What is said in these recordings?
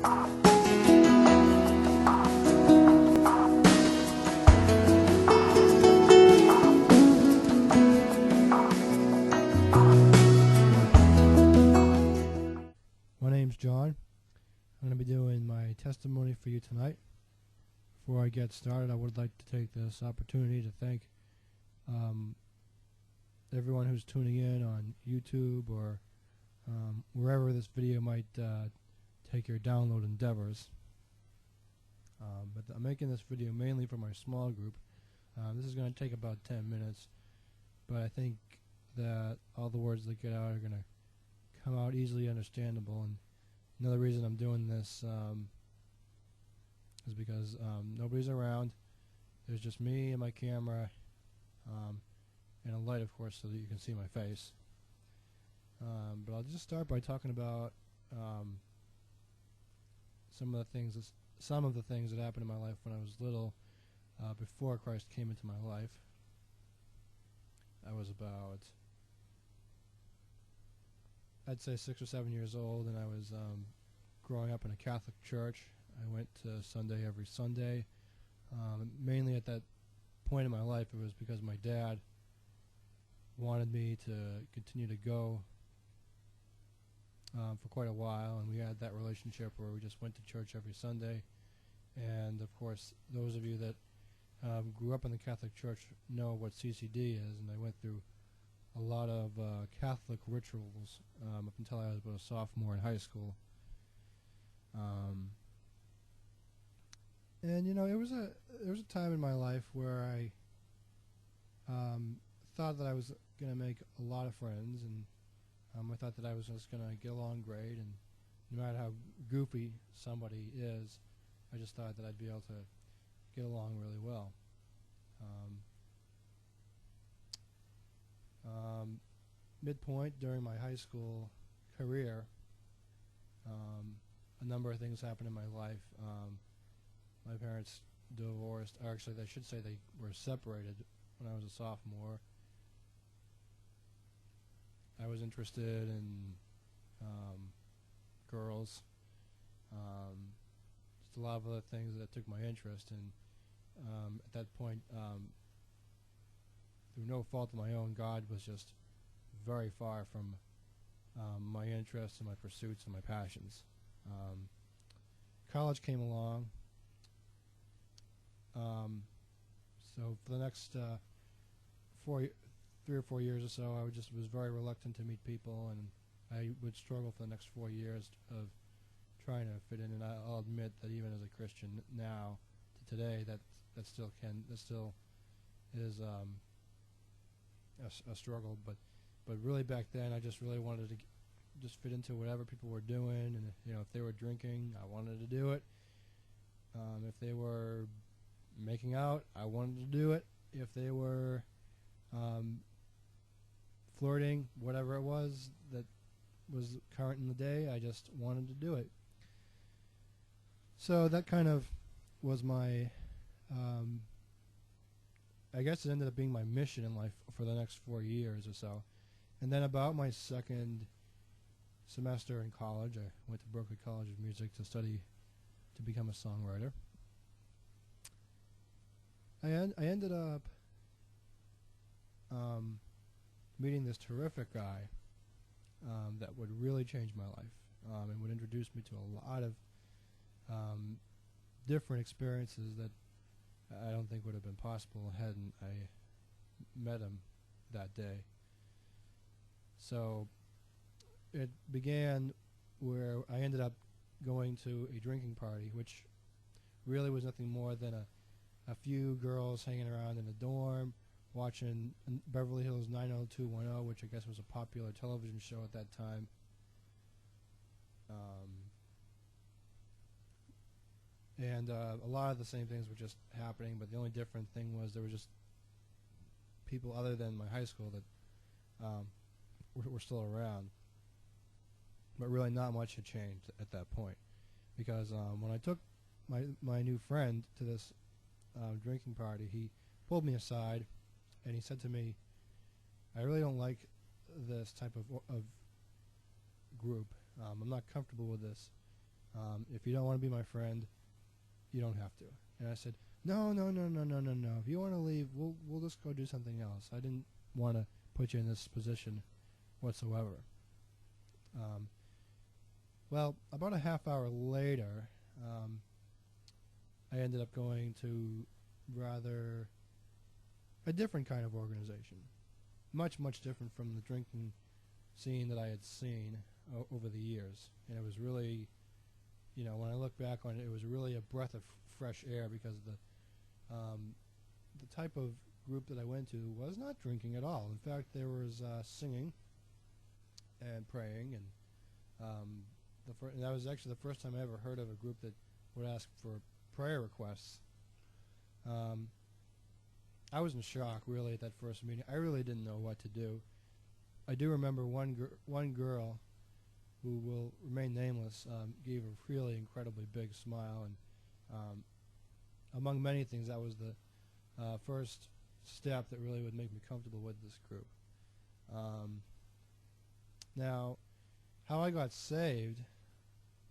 My name's John. I'm going to be doing my testimony for you tonight. Before I get started, I would like to take this opportunity to thank everyone who's tuning in on YouTube or wherever this video might take your download endeavors. But I'm making this video mainly for my small group. This is going to take about 10 minutes, but I think that all the words that get out are going to come out easily understandable. And another reason I'm doing this is because nobody's around. There's just me and my camera and a light, of course, so that you can see my face. But I'll just start by talking about some of the things that happened in my life when I was little, before Christ came into my life. I was about, I'd say 6 or 7 years old, and I was growing up in a Catholic church. I went to Sunday every Sunday. Mainly at that point in my life, it was because my dad wanted me to continue to go for quite a while, and we had that relationship where we just went to church every Sunday. And of course, those of you that grew up in the Catholic Church know what CCD is, and I went through a lot of Catholic rituals up until I was about a sophomore in high school. And you know, there was a time in my life where I thought that I was going to make a lot of friends, and I thought that I was just going to get along great, and no matter how goofy somebody is, I just thought that I'd be able to get along really well. Midpoint during my high school career, a number of things happened in my life. My parents divorced, or actually I should say they were separated when I was a sophomore. I was interested in girls, just a lot of other things that took my interest, and at that point, through no fault of my own, God was just very far from my interests and my pursuits and my passions. College came along, so for the next 3 or 4 years or so, I was very reluctant to meet people, and I would struggle for the next 4 years of trying to fit in. And I'll admit that even as a Christian now, to today, that still is a struggle. But really back then, I just really wanted to just fit into whatever people were doing, and if they were drinking, I wanted to do it. If they were making out, I wanted to do it. If they were flirting, whatever it was that was current in the day, I just wanted to do it. So that kind of was my, I guess it ended up being my mission in life for the next 4 years or so. And then about my second semester in college, I went to Berklee College of Music to become a songwriter. I ended up meeting this terrific guy that would really change my life and would introduce me to a lot of different experiences that I don't think would have been possible hadn't I met him that day. So it began where I ended up going to a drinking party, which really was nothing more than a few girls hanging around in a dorm watching Beverly Hills 90210, which I guess was a popular television show at that time. And a lot of the same things were just happening, but the only different thing was there were just people other than my high school that were still around. But really not much had changed at that point, because when I took my new friend to this drinking party, he pulled me aside and he said to me, "I really don't like this type of group. I'm not comfortable with this If you don't want to be my friend, you don't have to. And I said, no. If you want to leave, we'll just go do something else. I didn't want to put you in this position whatsoever. Well, about a half hour later, I ended up going to rather a different kind of organization, much different from the drinking scene that I had seen over the years. And it was really, when I look back on it, it was really a breath of fresh air, because the type of group that I went to was not drinking at all. In fact, there was singing and praying, and that was actually the first time I ever heard of a group that would ask for prayer requests. I was in shock, really, at that first meeting. I really didn't know what to do. I do remember one girl who will remain nameless gave a really incredibly big smile, and among many things, that was the first step that really would make me comfortable with this group. Now, how I got saved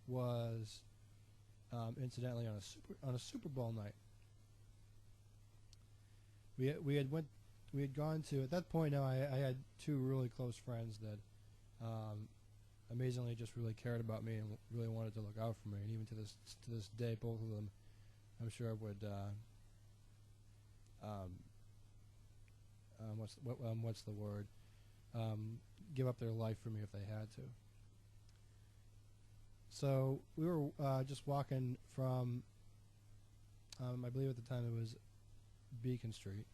was incidentally on a Super Bowl night. We had gone to, at that point now, I had two really close friends that amazingly just really cared about me and really wanted to look out for me, and even to this day, both of them, I'm sure, would what's the word? Give up their life for me if they had to. So we were just walking from, I believe at the time it was Beacon Street,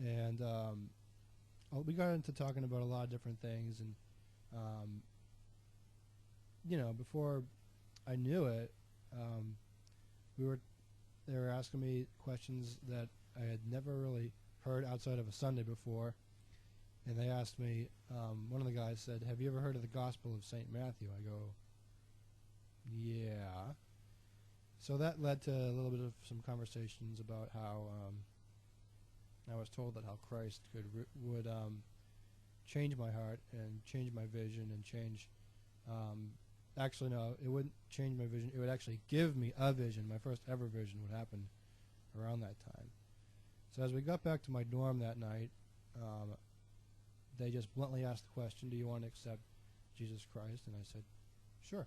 and we got into talking about a lot of different things, and before I knew it, they were asking me questions that I had never really heard outside of a Sunday before. And they asked me, one of the guys said, "Have you ever heard of the Gospel of St. Matthew?" I go, "Yeah." So that led to a little bit of some conversations about how I was told that how Christ would change my heart and change my vision and change. Actually, no, it wouldn't change my vision. It would actually give me a vision. My first ever vision would happen around that time. So as we got back to my dorm that night, they just bluntly asked the question, "Do you want to accept Jesus Christ?" And I said, "Sure."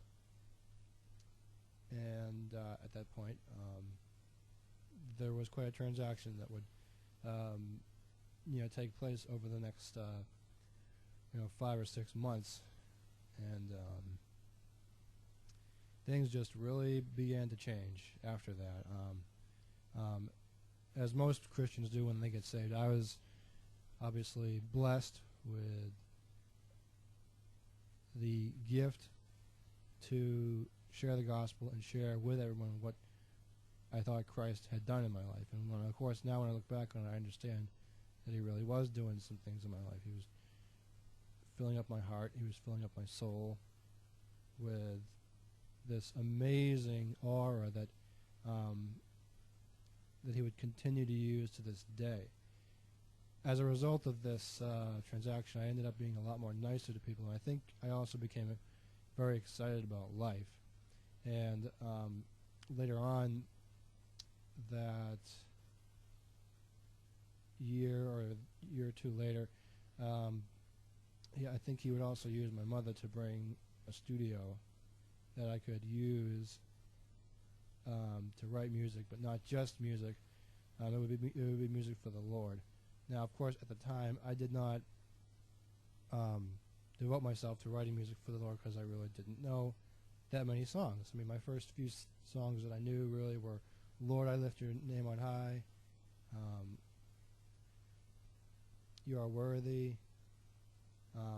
And at that point, there was quite a transaction that would, take place over the next, 5 or 6 months, and things just really began to change after that. As most Christians do when they get saved, I was obviously blessed with the gift to share the gospel and share with everyone what I thought Christ had done in my life. And of course, now when I look back on it, I understand that he really was doing some things in my life. He was filling up my heart. He was filling up my soul with this amazing aura that he would continue to use to this day. As a result of this transaction, I ended up being a lot more nicer to people, and I think I also became very excited about life. And later on, that year or a year or two later, I think he would also use my mother to bring a studio that I could use to write music, but not just music. It would be music for the Lord. Now, of course, at the time, I did not devote myself to writing music for the Lord because I really didn't know that many songs. I mean, my first few songs that I knew really were "Lord, I Lift Your Name on High," "You Are Worthy,"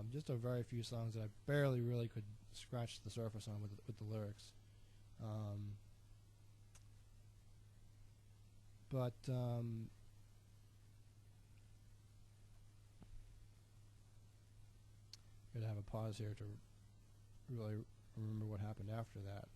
just a very few songs that I barely really could scratch the surface on with the lyrics. But gotta have a pause here to really remember what happened after that.